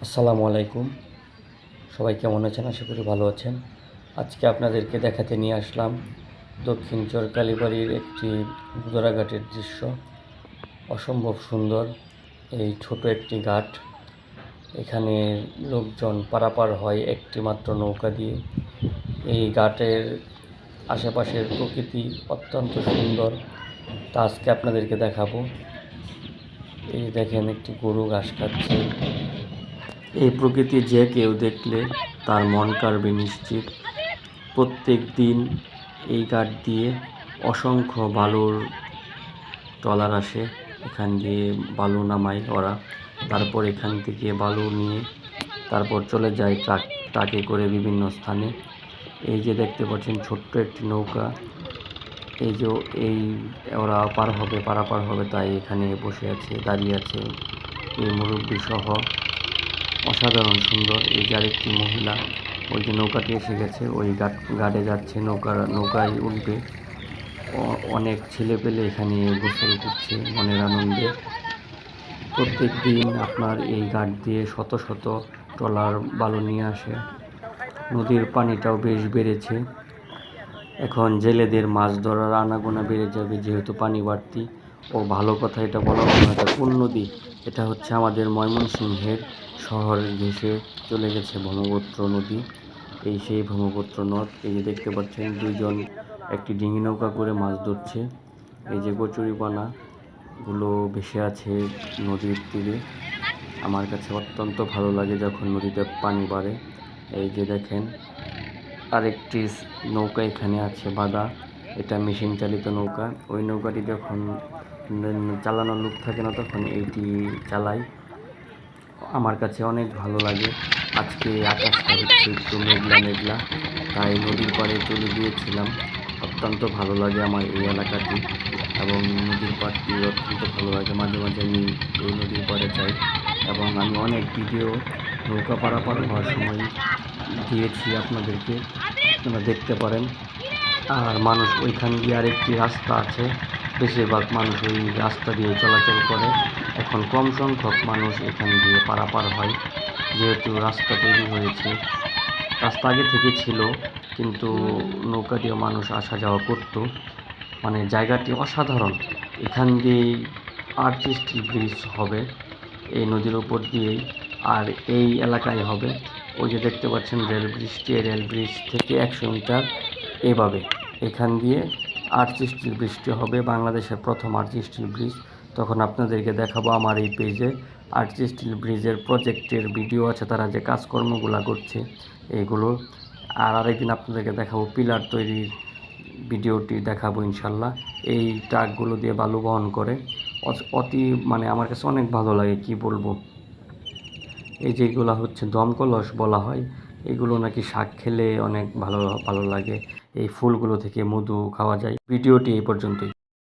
আসসালামু আলাইকুম। সবাই কেমন আছেন? আশা করি ভালো আছেন। আজকে আপনাদেরকে দেখাতে নিয়ে আসলাম দক্ষিণ চর কালীবাড়ির একটি ঘাটের দৃশ্য। অসম্ভব সুন্দর এই ছোট একটি ঘাট। এখানে লোকজন পারাপার হয় একটি মাত্র নৌকা দিয়ে। এই ঘাটের আশেপাশের প্রকৃতি অত্যন্ত সুন্দর, তা আজকে আপনাদেরকে দেখাবো। এই দেখেন, একটি গরু ঘাস খাচ্ছে। এই প্রকৃতি যে কেউ দেখলে তার মন কাড়বে নিশ্চিত। প্রত্যেক দিন এই ঘাট দিয়ে অসংখ্য বালুর ট্রলার আসে, এখান দিয়ে বালু নামায় ওরা। তারপর এখান থেকে বালু নিয়ে তারপর চলে যায় ট্রাকে করে বিভিন্ন স্থানে। এই যে দেখতে পাচ্ছেন ছোট্ট একটি নৌকা, এই যে এই ওরা পারাপার হবে তাই এখানে বসে আছে, দাঁড়িয়ে আছে এই মুরব্বি সহ। অসাধারণ সুন্দর। এই যে আরেকটি মহিলা, ওই যে নৌকাটি এসে গেছে, ওই ঘাটে যাচ্ছে, নৌকায় উঠবে। অনেক ছেলে পেলে এখানে গোসল করছে মনের আনন্দে। প্রত্যেক দিন আপনার এই ঘাট দিয়ে শত শত ট্রলার বালু নিয়ে আসে। নদীর পানিটাও বেশ বেড়েছে। এখন জেলেদের মাছ ধরার আনাগোনা বেড়ে যাবে, যেহেতু পানি বাড়তি। ও ভালো কথা, এটা বলা হলো না, এটা কোন নদী? এটা হচ্ছে আমাদের ময়মনসিংহের শহর ঘেঁষে চলে গেছে ব্রহ্মপুত্র নদী। এই সেই ব্রহ্মপুত্র নদ। এই যে দেখতে পাচ্ছেন দুইজন একটি ডিঙি নৌকা করে মাছ ধরছে। এই যে কচুরিপানাগুলো ভেসে আছে নদীর তীরে। আমার কাছে অত্যন্ত ভালো লাগে যখন নদীতে পানি বাড়ে। এই যে দেখেন আরেকটি নৌকা এখানে আছে বাঁধা, এটা মেশিন চালিত নৌকা। ওই নৌকাটি যখন চালানোর লোক থাকে না তখন এইটি চালাই। আমার কাছে অনেক ভালো লাগে। আজকে আকাশটা হচ্ছে একটু মেঘলা মেঘলা, তাই নদীর পাড়ে চলে গিয়েছিলাম। অত্যন্ত ভালো লাগে আমার এই এলাকাটি, এবং নদীর পাড়টি অত্যন্ত ভালো লাগে। মাঝে মাঝে আমি এই নদীর পাড়ে যাই, এবং আমি অনেক ভিডিও নৌকা পারাপার হওয়ার সময় দিয়েছি আপনাদেরকে, আপনারা দেখতে পারেন। আর মানুষ ওইখান দিয়ে আরেকটি রাস্তা আছে, বেশিরভাগ মানুষ ওই রাস্তা দিয়ে চলাচল করে। এখন কম সংখ্যক মানুষ এখান দিয়ে পারাপার হয়, যেহেতু রাস্তা তৈরি হয়েছে। রাস্তা আগে থেকে ছিল, কিন্তু নৌকা দিয়ে মানুষ আসা যাওয়া করতো। মানে জায়গাটি অসাধারণ। এখান দিয়েই আর্টিস্টিল ব্রিজ হবে, এই নদীর উপর দিয়েই। আর এই এলাকায় হবে, ওই যে দেখতে পাচ্ছেন রেল ব্রিজটি, রেল ব্রিজ থেকে 100 মিটার এভাবে এখান দিয়ে আর্চ স্টিল ব্রিজটি হবে, বাংলাদেশের প্রথম আর্চ স্টিল ব্রিজ। তখন আপনাদেরকে দেখাবো আমার এই পেজে আর্চ স্টিল ব্রিজের প্রজেক্টের ভিডিও আছে, তারা যে কাজকর্মগুলো করছে এইগুলো। আর আরেকদিন আপনাদেরকে দেখাবো পিলার তৈরির ভিডিওটি দেখাবো ইনশাল্লাহ। এই ট্রাকগুলো দিয়ে বালু বহন করে, অতি মানে আমার কাছে অনেক ভালো লাগে, কি বলবো। এই যেগুলো হচ্ছে দমকলস বলা হয়, এগুলো নাকি শাক খেলে অনেক ভালো ভালো লাগে। এই ফুলগুলো থেকে মধু খাওয়া যায়। ভিডিওটি এই পর্যন্তই।